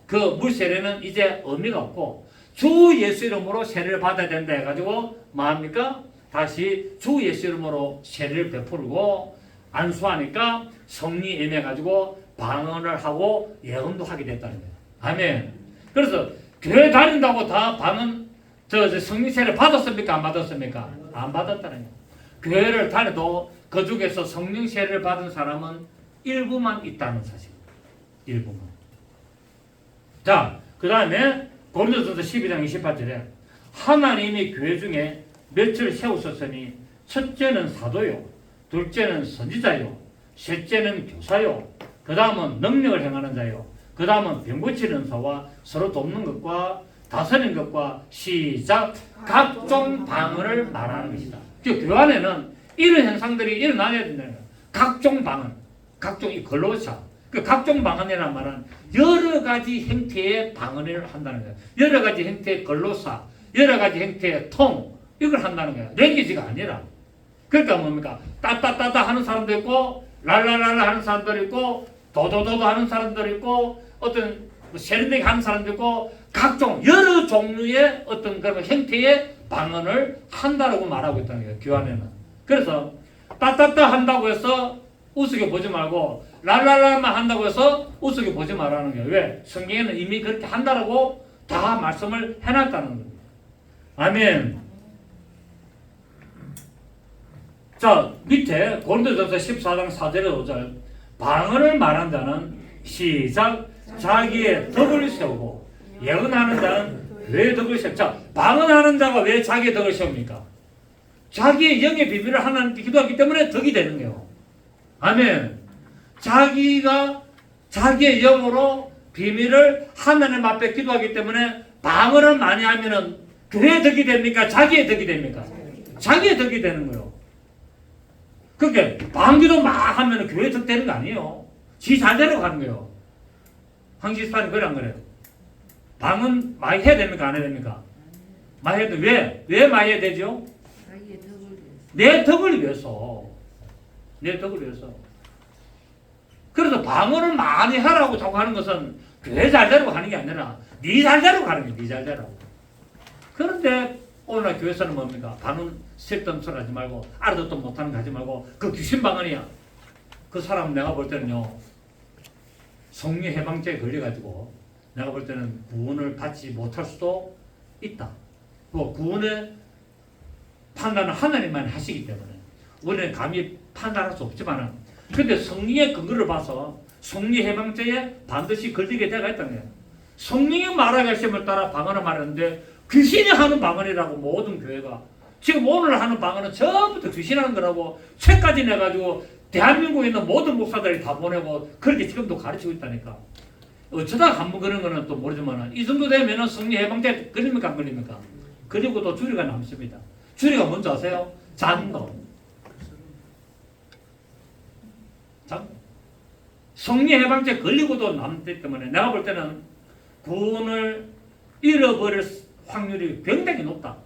그 물 세례는 이제 의미가 없고 주 예수 이름으로 세례를 받아야 된다 해가지고 뭐합니까? 다시 주 예수 이름으로 세례를 베풀고 안수하니까 성령이 임해가지고 방언을 하고 예언도 하게 됐다는 거예요. 아멘. 그래서 교회 다닌다고 다 방언 성령 세례 받았습니까? 안 받았습니까? 안 받았다는 거예요. 교회를 다녀도 그 중에서 성령 세례를 받은 사람은 일부만 있다는 사실입니다. 일부만. 자, 그 다음에 고린도전서 12장 28절에 하나님이 교회 중에 몇을 세우셨으니 첫째는 사도요, 둘째는 선지자요, 셋째는 교사요, 그 다음은 능력을 행하는 자요, 그 다음은 병 고치는 사와 서로 돕는 것과 다스리는 것과 시작 각종 방언을 말하는 것이다. 즉 교회 안에는 이런 현상들이 일어나야 된다는 거예요. 각종 방언, 각종 이 걸로사, 그 각종 방언이라는 말은 여러 가지 형태의 방언을 한다는 거예요. 여러 가지 형태의 걸로사, 여러 가지 형태의 통, 이걸 한다는 거예요. 랭귀지가 아니라. 그러니까 뭡니까? 따따따따 하는 사람도 있고, 랄랄랄라 하는 사람도 있고, 도도도도 하는 사람도 있고, 어떤 세련되게 하는 사람도 있고, 각종 여러 종류의 어떤 그런 형태의 방언을 한다라고 말하고 있다는 거예요. 교환에는. 그래서 따따따 한다고 해서 우습게 보지 말고 랄랄랄만 한다고 해서 우습게 보지 말라는 거예요. 왜? 성경에는 이미 그렇게 한다라고 다 말씀을 해놨다는 겁니다. 아멘. 자, 밑에 고린도전서 14장 4절에 5절 방언을 말한 자는 시작 자기의 덕을 세우고 예언하는 자는 왜 덕을 세우고 자, 방언하는 자가 왜 자기의 덕을 세웁니까? 자기의 영의 비밀을 하나님께 기도하기 때문에 덕이 되는 거예요. 아멘. 자기가 자기의 영으로 비밀을 하나님 앞에 기도하기 때문에 방언을 많이 하면은 그의 덕이 됩니까? 자기의 덕이 됩니까? 자기의 덕이 되는 거예요. 그러니까 방기도 막 하면은 교회 덕 되는 거 아니에요. 지 잘되려고 가는 거예요. 황지스탄이 그래 안 그래요? 방언 많이 해야 됩니까? 안 해야 됩니까? 많이 해야 돼. 왜? 왜 많이 해야 되죠? 내 덕을 위해서. 내 덕을 위해서. 그래서 방언을 많이 하라고 자꾸 하는 것은 교회 잘 되라고 하는 게 아니라 네 잘 되라고 하는 게 네 잘 되라고. 그런데 오늘날 교회에서는 뭡니까? 방언 쓸데없는 소리 하지 말고 알아듣도 못하는 거 하지 말고 그 귀신 방언이야. 그 사람은 내가 볼 때는요, 성령 해방죄에 걸려가지고 내가 볼 때는 구원을 받지 못할 수도 있다. 뭐 구원의 판단은 하나님만 하시기 때문에 우리는 감히 판단할 수 없지만은, 근데 성령의 근거를 봐서 성령 해방죄에 반드시 걸리게 되가 있다는 거예요. 성령이 말하게 하심을 따라 방언을 말하는데 귀신이 하는 방언이라고 모든 교회가 지금 오늘 하는 방언은 처음부터 귀신 하는 거라고 책까지 내가지고 대한민국에 있는 모든 목사들이 다 보내고 그렇게 지금도 가르치고 있다니까. 어쩌다 한번 그런 거는 또 모르지만 이 정도 되면은 성령 해방죄 걸립니까 안 걸립니까? 그리고 또 주리가 남습니다. 주리가 뭔지 아세요? 잔노. 성령 해방죄 걸리고도 남기 때문에 내가 볼 때는 구원을 잃어버릴 확률이 굉장히 높다.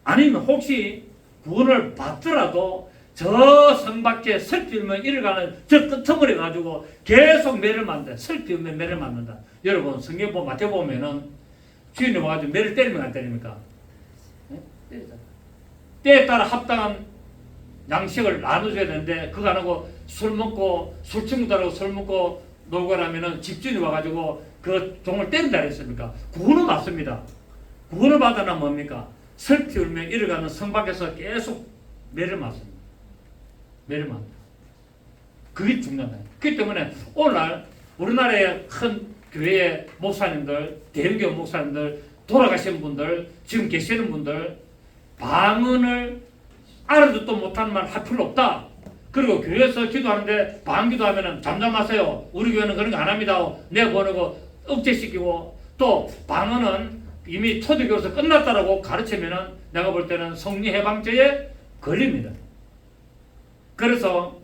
아니면 혹시 구원을 받더라도 저 성 밖에 설피우면 잃어가는 저 끄트머리 가지고 계속 매를 맞는다. 설피우면 매를 맞는다. 여러분 성경 보면 마태 보면은 주인이 와가지고 매를 때리면 안 때립니까? 네? 때리잖아. 때에 따라 합당한 양식을 나눠줘야 되는데 그거 안 하고 술 먹고 술 친구들하고 술 먹고 놀고 나면은 집주인이 와가지고 그 종을 때린다 그랬습니까? 구원은 맞습니다. 구원을 받아나 뭡니까? 설피 울면 잃어가는 성 밖에서 계속 매를 맞습니다. 매를 맞습니다. 그게 중요하다. 그렇기 때문에 오늘날 우리나라의 큰 교회의 목사님들, 대형교회 목사님들, 돌아가신 분들, 지금 계시는 분들 방언을 알아듣도 못하는 말 할 필요 없다. 그리고 교회에서 기도하는데 방언 기도하면은 잠잠하세요. 우리 교회는 그런 거 안 합니다. 내 보내고 억제시키고 또 방언은 이미 초대교회에서 끝났다라고 가르치면은 내가 볼 때는 성령 해방죄에 걸립니다. 그래서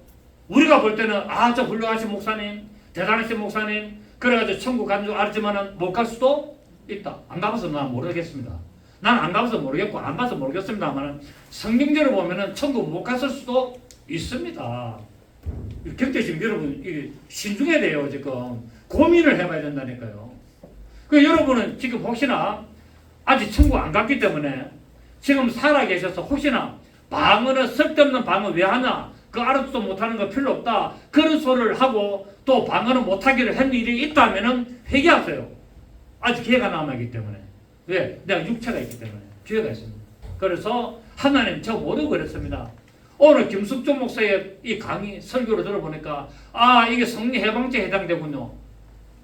우리가 볼 때는 저 훌륭하신 목사님, 대단하신 목사님, 그래가지고 천국 가는 줄 알지만은 못 갈 수도 있다. 안 가봐서 난 모르겠습니다. 난 안 가봐서 모르겠고 안 봐서 모르겠습니다만 성경대로 보면은 천국 못 갔을 수도 있습니다. 그때 지금 여러분 신중해야 돼요. 지금 고민을 해봐야 된다니까요. 그 여러분은 지금 혹시나 아직 천국 안 갔기 때문에 지금 살아 계셔서 혹시나 방언은 쓸데없는 방언 왜 하나? 그 알아듣도 못하는 거 필요 없다. 그런 소리를 하고 또 방언을 못하기를 한 일이 있다면은 회개하세요. 아직 기회가 남아있기 때문에. 왜? 내가 육체가 있기 때문에 기회가 있습니다. 그래서 하나님 저 모두 그랬습니다. 오늘 김숙종 목사의 이 강의 설교를 들어보니까 이게 성령 해방죄에 해당되군요.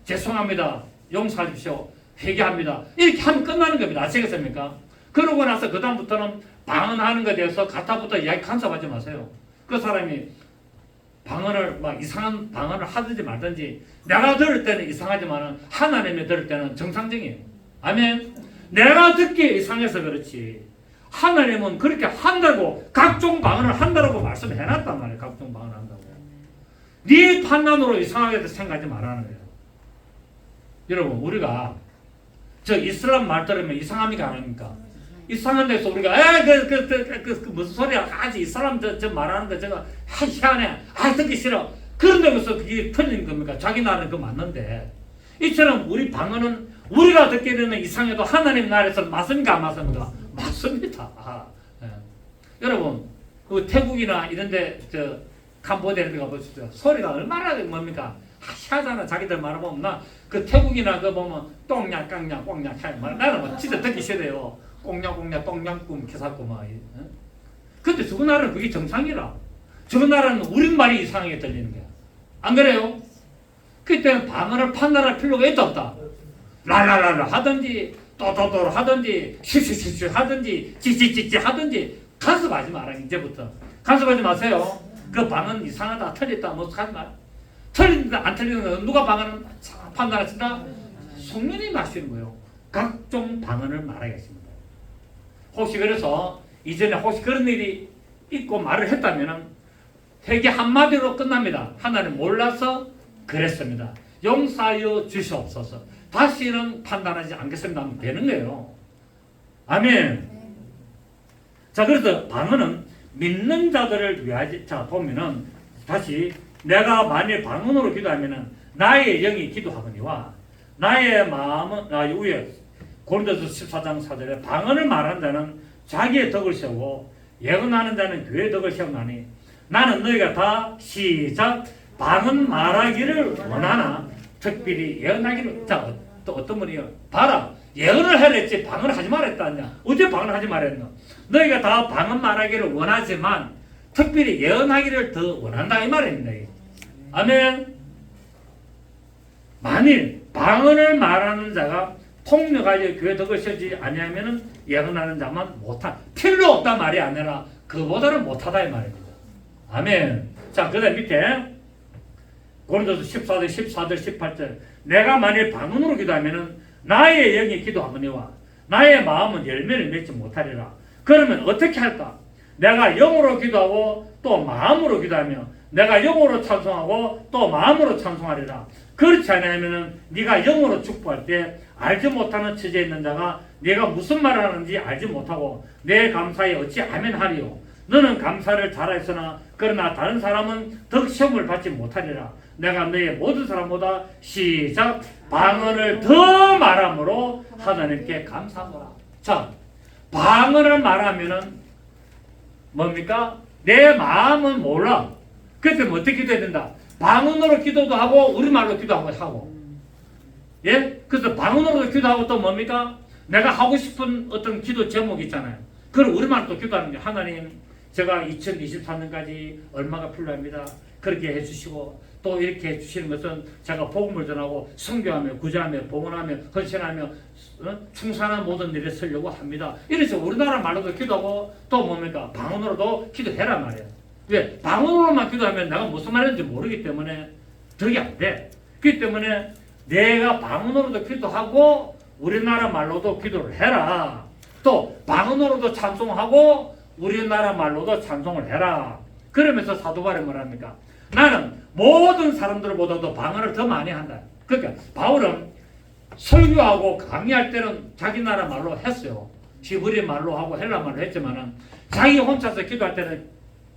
죄송합니다. 용서하십시오. 회개합니다. 이렇게 하면 끝나는 겁니다. 아시겠습니까? 그러고 나서 그 다음부터는 방언하는 것에 대해서 가타부터 이야기 간섭하지 마세요. 그 사람이 방언을 막 이상한 방언을 하든지 말든지 내가 들을 때는 이상하지만 하나님이 들을 때는 정상적이에요. 아멘. 내가 듣기에 이상해서 그렇지 하나님은 그렇게 한다고 각종 방언을 한다고 말씀해놨단 말이에요. 각종 방언을 한다고. 네 판단으로 이상하게 생각하지 말라는 거예요. 여러분 우리가 저 이슬람 말 들으면 이상합니까 안 합니까? 이상한 데서 우리가 무슨 소리야 아직 이슬람 저 말하는 거 저거 희한해 듣기 싫어 그런 데서 그게 틀린 겁니까? 자기 나라는 그거 맞는데 이처럼 우리 방언은 우리가 듣게 되는 이상해도 하나님 나라에서 맞습니까 안 맞습니까? 맞습니다. 여러분 그 태국이나 이런데 저 캄보디아 이런 데 가보시죠. 소리가 얼마나 뭡니까? 희하잖아. 자기들 말하면 나그 태국이나 그 보면 똥냥 깡냥 꽁냥 나는 뭐 진짜 듣기 싫어요. 꽁냥꽁냥 똥냥꿈 개사꿈 막. 근데 저거 나라는 그게 정상이라. 저거 나라는 우리말이 이상하게 들리는 거야. 안 그래요? 그때 방언을 판단할 필요가 있다 없다. 랄랄랄라 하든지 또또또 하든지 슈슈슈슈 하든지 찌찌찌찌 하든지 간섭하지 마라. 이제부터 간섭하지 마세요. 그 방언 이상하다 틀렸다 뭐 하지 마. 틀린다 안 틀리는 거 누가 방언을 판단하신다? 성령이 하시는 거예요. 각종 방언을 말하겠습니다. 혹시 그래서 이전에 혹시 그런 일이 있고 말을 했다면 회개 한마디로 끝납니다. 하나님 몰라서 그랬습니다. 용서하여 주시옵소서. 다시는 판단하지 않겠습니다 하면 되는 거예요. 아멘. 자 그래서 방언은 믿는 자들을 위하지. 자 보면은 다시 내가 만일 방언으로 기도하면은 나의 영이 기도하거니와 나의 마음은 위에 고린도서 14장 4절에 방언을 말한 자는 자기의 덕을 세우고 예언하는 자는 교회의 덕을 세우나니 나는 너희가 다 시작 방언 말하기를 원하나 특별히 예언하기를. 자, 또 어떤 분이요? 봐라, 예언을 하랬지 방언을 하지 말았다 하냐? 어제 방언을 하지 말았나? 너희가 다 방언 말하기를 원하지만 특별히 예언하기를 더 원한다 이 말입니다. 아멘. 만일 방언을 말하는 자가 폭력하여 교회 덕을 세우지 아니하면은 예언하는 자만 못한 필요 없다 말이 아니라 그보다는 못하다 이 말입니다. 아멘. 자, 그다음 밑에 고린도서 14절 18절 내가 만일 방언으로 기도하면은 나의 영이 기도하거니와 나의 마음은 열매를 맺지 못하리라. 그러면 어떻게 할까? 내가 영으로 기도하고 또 마음으로 기도하며 내가 영으로 찬송하고 또 마음으로 찬송하리라. 그렇지 않으면은 네가 영으로 축복할 때 알지 못하는 처지에 있는 자가 네가 무슨 말을 하는지 알지 못하고 내 감사에 어찌 아멘 하리요. 너는 감사를 잘하였으나 그러나 다른 사람은 덕 시험을 받지 못하리라. 내가 너의 모든 사람보다 시작 방언을 더 말함으로 하나님께 감사하노라. 자, 방언을 말하면은 뭡니까? 내 마음은 몰라. 그때 어떻게 기도해야 된다? 방언으로 기도도 하고 우리말로 기도하고 하고. 예? 그래서 방언으로 기도하고 또 뭡니까? 내가 하고 싶은 어떤 기도 제목이 있잖아요. 그걸 우리말로 또 기도하는 게 하나님 제가 2023년까지 얼마가 필요합니다. 그렇게 해주시고 또 이렇게 해주시는 것은 제가 복음을 전하고 선교하며 구제하며 봉헌하며 헌신하며 충성한 모든 일에 쓰려고 합니다. 이래서 우리나라 말로도 기도하고 또 뭡니까? 방언으로도 기도해라 말이에요. 왜? 방언으로만 기도하면 내가 무슨 말인지 모르기 때문에 덕이 안 돼. 그렇기 때문에 내가 방언으로도 기도하고 우리나라 말로도 기도를 해라. 또 방언으로도 찬송하고 우리나라 말로도 찬송을 해라. 그러면서 사도 바울이 뭐랍니까? 나는 모든 사람들보다도 방언을 더 많이 한다. 그러니까 바울은 설교하고 강의할 때는 자기 나라 말로 했어요. 히브리 말로 하고 헬라 말로 했지만은 자기 혼자서 기도할 때는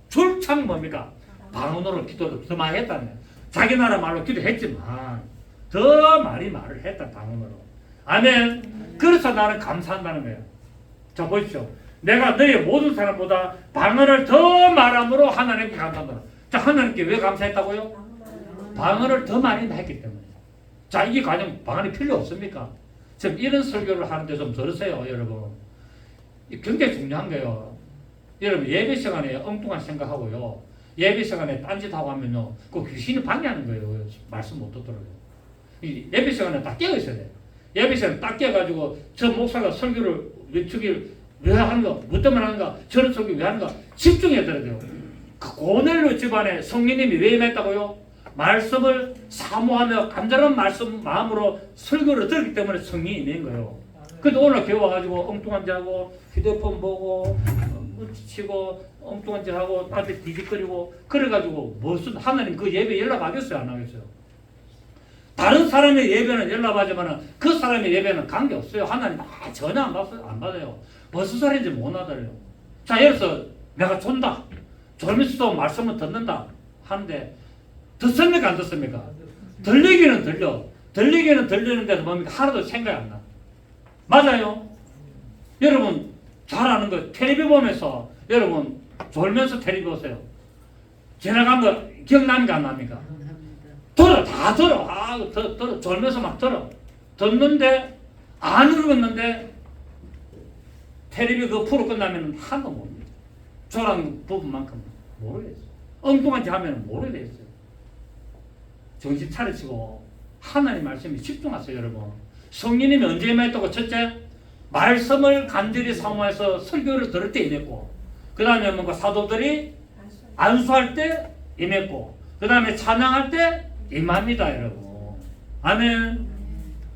줄창 뭡니까? 방언으로 기도를 더 많이 했다는 거예요. 자기 나라 말로 기도했지만 더 많이 말을 했다 방언으로. 아멘. 그래서 나는 감사한다는 거예요. 자, 보십시오. 내가 너희 모든 사람보다 방언을 더 말함으로 하나님께 감사한다. 자, 하나님께 왜 감사했다고요? 방언을 더 많이 했기 때문에. 자, 이게 과연 방언이 필요 없습니까? 지금 이런 설교를 하는데 좀 들으세요, 여러분. 굉장히 중요한 거예요. 여러분, 예배 시간에 엉뚱한 생각하고요. 예배 시간에 딴짓하고 하면요. 그 귀신이 방해하는 거예요. 말씀 못 듣더라고요. 예배 시간에 딱 깨어 있어야 돼요. 예배 시간에 딱 깨어가지고 저 목사가 설교를 왜 하는가? 뭐 때문에 하는가? 저런 설교 왜 하는가? 집중해야 돼요. 그 고넬료 집안에 성령님이 왜 임했다고요? 말씀을 사모하며 간절한 말씀 마음으로 설교를 들었기 때문에 성령이 임한 거예요. 근데 오늘 교회 와가지고 엉뚱한 짓 하고 휴대폰 보고 치고 엉뚱한 짓 하고 앞에 뒤집거리고 그래가지고 무슨 하나님 그 예배 연락하겠어요? 안 하겠어요? 다른 사람의 예배는 연락하지만 그 사람의 예배는 관계없어요. 하나님 전혀 안 받아요. 무슨 소리인지 못 알아들어요. 자, 예를 들어서 내가 존다. 졸면서도 말씀을 듣는다 하는데 듣습니까? 안 듣습니까? 들리기는 들려. 들리기는 들리는데도 뭡니까? 하나도 생각이 안 나. 맞아요? 여러분 잘 아는 거 텔레비 보면서 여러분 졸면서 텔레비 보세요. 지나간 거 기억납니까? 안 납니까? 들어. 다 들어. 들어. 졸면서 막 들어. 듣는데 안 읽었는데 텔레비 그 프로 끝나면 하나도 모릅니다. 저랑 부분만큼 모르겠어요. 엉뚱한 짓 하면 모르겠어요. 정신 차리시고 하나님 말씀에 집중하세요, 여러분. 성령님이 언제 임했다고? 첫째, 말씀을 간절히 사모해서 설교를 들을 때 임했고, 그 다음에 뭔가 사도들이 안수할 때 임했고, 그 다음에 찬양할 때 임합니다, 여러분. 아멘.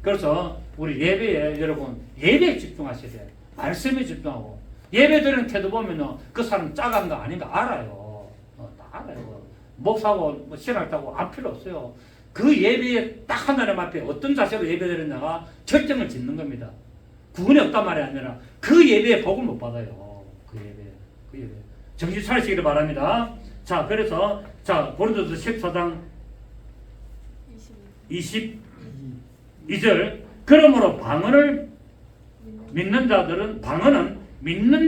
그래서 우리 예배에 여러분 예배에 집중하셔야 돼요. 말씀에 집중하고 예배 드리는 태도 보면은 그 사람 짜간 거 아닌가 알아요. 다 알아요. 목사고 뭐 신학다고 안 필요 없어요. 그 예배에 딱 하나님 앞에 어떤 자세로 예배 드리냐가 결정을 짓는 겁니다. 구분이 없단 말이 아니라 그 예배에 복을 못 받아요. 그 예배. 정신 차리시기를 바랍니다. 자, 그래서 자 고린도서 14장 22절 그러므로 방언은 믿는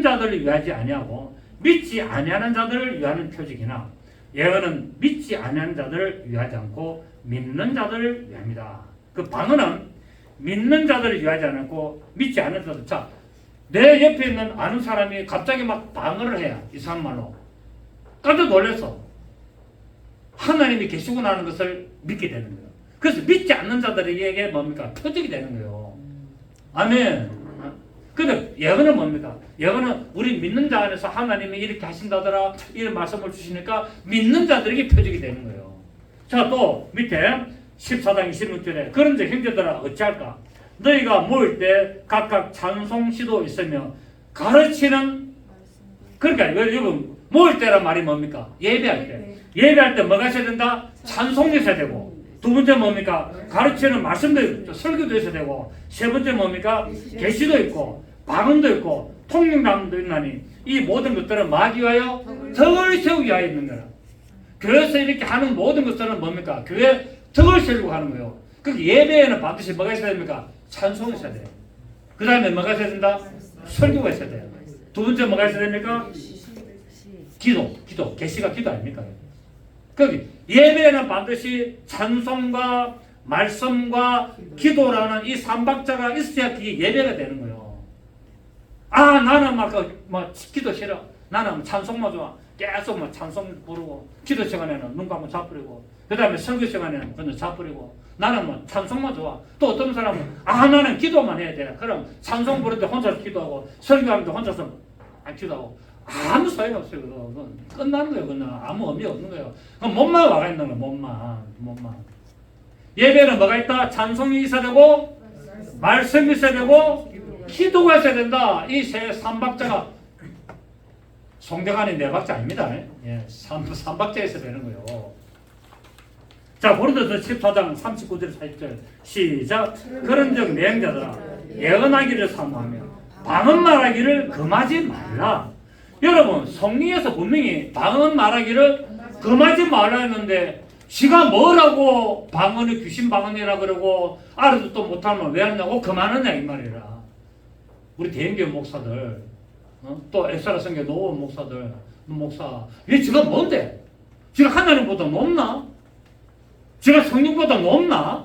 자들을 위하지 아니하고 믿지 아니하는 자들을 위하는 표적이나 예언은 믿지 아니하는 자들을 위하지 않고 믿는 자들을 위합니다. 그 방언은 믿는 자들을 위하지 않고 믿지 않는 자들. 자, 내 옆에 있는 아는 사람이 갑자기 막 방언을 해야 이상한 말로 깜짝 놀랐어. 하나님이 계시구나 하는 것을 믿게 되는 거예요. 그래서 믿지 않는 자들에게 뭡니까? 표적이 되는 거예요. 아멘. 근데 예언은 뭡니까? 예언은 우리 믿는 자 안에서 하나님이 이렇게 하신다더라 이런 말씀을 주시니까 믿는 자들에게 표적이 되는 거예요. 자, 또 밑에 14장 26절에 그런즉 형제들아 어찌할까? 너희가 모일 때 각각 찬송 시도 있으며 가르치는 그러니까 여러분 모일 때란 말이 뭡니까? 예배할 때. 예배할 때 뭐가 있어야 된다? 찬송이 있어야 되고 두 번째 뭡니까? 가르치는 말씀도 있고 설교도 있어야 되고 세 번째 뭡니까? 계시도 있고 방언도 있고 통용담도 있나니 이 모든 것들은 마귀 위하여 덕을 세우기 위하여 있는 거라. 교회에서 이렇게 하는 모든 것들은 뭡니까? 교회 덕을 세우고 하는 거예요. 그 예배에는 반드시 뭐가 있어야 됩니까? 찬송이 있어야 돼요. 그 다음에 뭐가 있어야 된다? 설교가 있어야 돼요. 두 번째 뭐가 있어야 됩니까? 기도. 계시가 기도 아닙니까? 거기 예배에는 반드시 찬송과 말씀과 기도라는 이 삼박자가 있어야 그게 예배가 되는 거예요. 아, 나는 막 기도 싫어. 나는 찬송만 좋아. 계속 막 찬송 부르고 기도 시간에는 눈 감고 자버리고 그 다음에 설교 시간에는 그냥 자버리고 나는 뭐 찬송만 좋아. 또 어떤 사람은 나는 기도만 해야 돼. 그럼 찬송 부를 때 혼자서 기도하고 설교하는 때 혼자서 안 기도하고 아무 소용 없어요. 그건 끝나는 거예요. 그건 아무 의미 없는 거예요. 그럼 몸만 와가 있는 거예요. 몸만. 예배는 뭐가 있다? 찬송이 있어야 되고 말씀이 있어야 되고 기도가 있어야 된다. 이 세 삼박자가 송대관이 네 박자 아닙니다. 예, 삼박자에 있어야 되는 거예요. 자, 고린도서 14장 39절 40절 시작. 그런즉 내 형제들아 예언하기를 사모하며 방언 말하기를 금하지 말라. 여러분 성경에서 분명히 방언 말하기를 금하지 말라 했는데 지가 뭐라고 방언이 귀신 방언이라 그러고 알아듣도 못하면 왜 하냐고 그만하냐 이 말이라. 우리 대형교회 목사들 또 에스라 성교 노원 목사들 목사 왜 지가 뭔데? 지가 하나님보다 높나? 지가 성령보다 높나?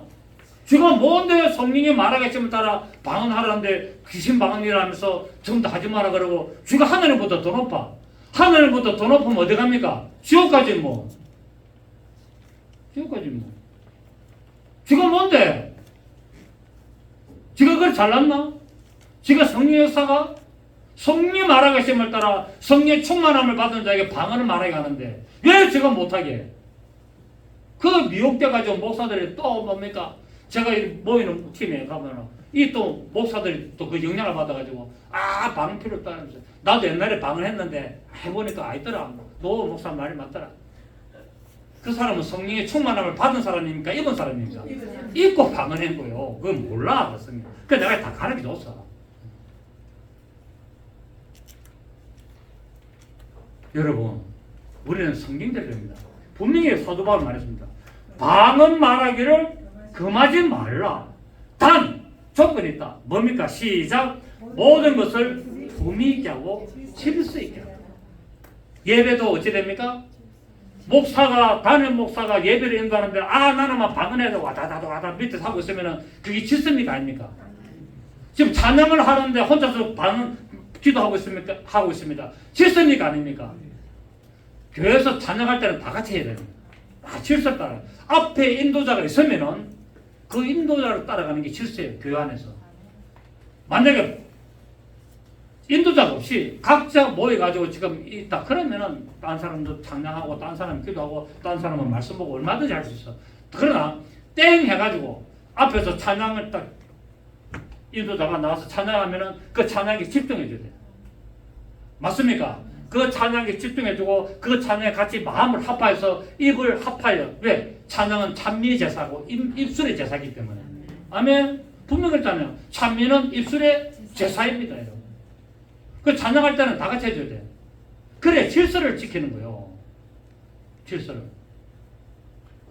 지가 뭔데 성령이 말하겠지만 따라 방언하라는데 귀신 방언이라면서 전부 다 하지 마라 그러고 지가 하나님보다 더 높아. 하나님보다 더 높으면 어디 갑니까? 지옥까지 뭐. 지가 뭔데? 지가 그걸 잘났나? 지가 성령의 역사가? 성령이 말하겠음을 따라 성령의 충만함을 받은 자에게 방언을 말하게 하는데 왜 지가 못하게? 그 미혹돼가지고 목사들이 또 뭡니까? 제가 모이는 팀에 가면은 이 또 목사들이 또 그 영향을 받아가지고 방언 필요 없다면서 나도 옛날에 방언했는데 해보니까 아니더라. 너 목사 말이 맞더라. 그 사람은 성령의 충만함을 받은 사람입니까? 입은 사람입니까? 입고 방언한 거요. 그건 몰라. 그렇습니다. 그래서 내가 다 가르쳐줬어. 여러분 우리는 성경대로입니다. 분명히 사도 바울 말했습니다. 방언 말하기를 금하지 말라. 단 조건이 있다. 뭡니까? 시작. 모든 것을 품위 있게 하고 질서 있게 하고. 예배도 어찌 됩니까? 목사가 담임 목사가 예배를 인도하는데 나는 막 방언해야 되고 와다다다 밑에서 하고 있으면 그게 질서입니까? 아닙니까? 지금 찬양을 하는데 혼자서 방언 기도하고 있습니까? 하고 있습니다. 질서입니까? 아닙니까? 교회에서 찬양할 때는 다 같이 해야 됩니다. 질서 따라. 앞에 인도자가 있으면은 그 인도자를 따라가는 게 질서예요. 교회 안에서. 만약에 인도자가 없이 각자 모여가지고 지금 있다 그러면은 딴 사람도 찬양하고 딴 사람 기도하고 딴 사람은 말씀 보고 얼마든지 할 수 있어. 그러나 땡 해가지고 앞에서 찬양을 딱 인도자가 나와서 찬양하면은 그 찬양에 집중해줘야 돼요. 맞습니까? 그 찬양에 집중해주고 그 찬양에 같이 마음을 합하여서 입을 합하여. 왜? 찬양은 찬미의 제사고 입술의 제사이기 때문에. 아멘. 분명히 그랬잖아요. 찬미는 입술의 제사입니다. 여러분. 그 찬양할 때는 다 같이 해줘야 돼요. 그래 질서를 지키는 거예요. 질서를.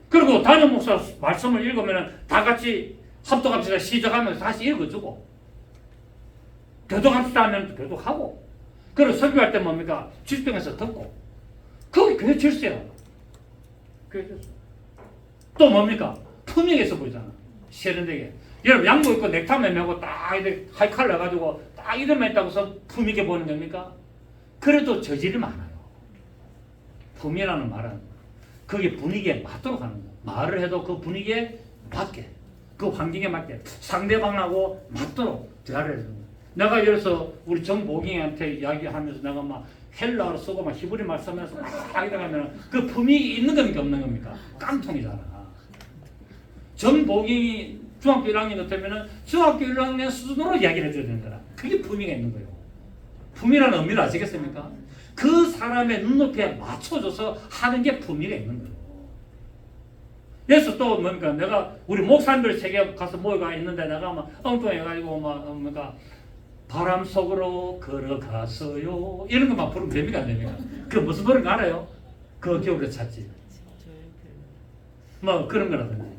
그리고 담임 목사 말씀을 읽으면 다 같이 합독합시다 시작하면서 다시 읽어주고, 교독합시다 하면 교독하고, 그리고 설교할 때 뭡니까? 집중해서 듣고. 그게 교회 질서야. 교회 질서. 또 뭡니까? 품위가 있어 보이잖아. 세련되게. 여러분 양복 입고 넥타이 매고 딱 이렇게 하이칼 해가지고 딱 이름만 있다고 해서 품위있게 보는 겁니까? 그래도 저질이 많아요. 품위라는 말은 그게 분위기에 맞도록 하는 거예요. 말을 해도 그 분위기에 맞게, 그 환경에 맞게 상대방하고 맞도록 대화를 해주는 거예요. 내가 예를 들어서 우리 정보경한테 이야기하면서 내가 막 헬라어를 쓰고 막 히브리 말 쓰면서 막 이러면 그 품위 있는 겁니까 없는 겁니까? 깡통이잖아. 정보경이 중학교 1학년 같으면 중학교 1학년 수준으로 이야기를 해줘야 되는 거라. 그게 품위가 있는 거예요. 품위라는 의미를 아시겠습니까? 그 사람의 눈높이에 맞춰줘서 하는 게 품위가 있는 거예요. 그래서 또 뭡니까? 내가 우리 목사님들 세계 가서 모여가 있는데 내가 막 엉뚱해가지고 막 뭡니까? 바람 속으로 걸어갔어요. 이런 것만 부르면 됩니까 안 됩니까? 그 무슨 노래인가 알아요? 그 기억을 찾지. 뭐 그런 거라든지.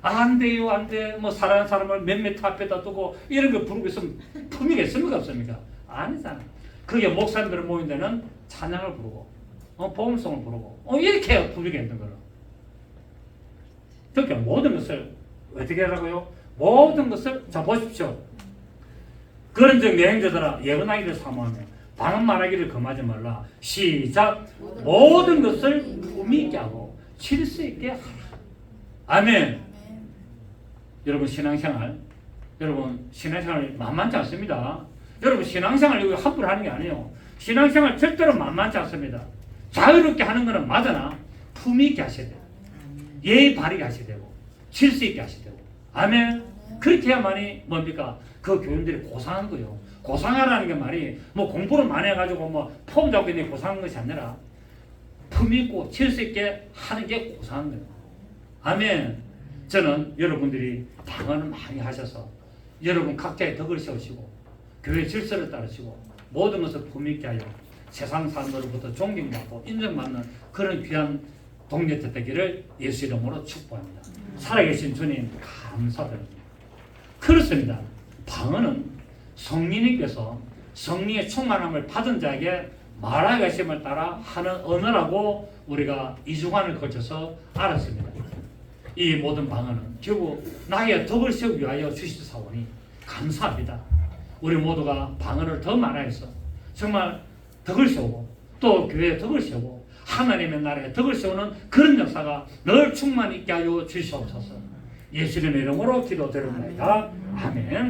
안 돼요, 안 돼. 뭐 사랑하는 사람을 몇몇 앞에다 두고 이런 거 부르고 있으면 품위가 있습니까 없습니까? 아니잖아. 그게 목사님들 모인 데는 찬양을 부르고, 복음송을 부르고, 이렇게 해야 품위가 있는 거로. 그러니까 모든 것을 어떻게 하라고요? 모든 것을 자 보십시오. 그런즉 내 형제들아 예언하기를 사모하며 방언 말하기를 금하지 말라. 시작. 모든 것을 품위 있게 하고 질서 있게 하라. 아멘. 여러분 신앙생활 만만치 않습니다. 여러분 신앙생활 이거 함부로 하는 게 아니에요. 신앙생활 절대로 만만치 않습니다. 자유롭게 하는 거는 맞으나 품위 있게 하셔야 돼요. 예의 바르게 하셔야 되고 질서 있게 하셔야 되고. 아멘. 그렇게 해야만이 뭡니까? 그 교인들이 고상한 거예요. 고상하라는 게 말이 뭐 공부를 많이 해가지고 뭐 폼 잡고 있는 고상한 것이 아니라 품위 있고 질서 있게 하는 게 고상한 거예요. 아멘. 저는 여러분들이 방언을 많이 하셔서 여러분 각자의 덕을 세우시고 교회 질서를 따르시고 모든 것을 품위 있게 하여 세상 사람들로부터 존경받고 인정받는 그런 귀한 동료들 되기를 예수 이름으로 축복합니다. 살아계신 주님 감사드립니다. 그렇습니다. 방언은 성령님께서 성령의 충만함을 받은 자에게 말하게 하심을 따라 하는 언어라고 우리가 2주간을 걸쳐서 알았습니다. 이 모든 방언은 결국 나의 덕을 세우기 위하여 주시사오니 감사합니다. 우리 모두가 방언을 더 말하여서 정말 덕을 세우고 또 교회의 덕을 세우고 하나님의 나라의 덕을 세우는 그런 역사가 늘 충만히 있게 하여 주시옵소서. 예수님의 이름으로 기도드립니다. 아멘.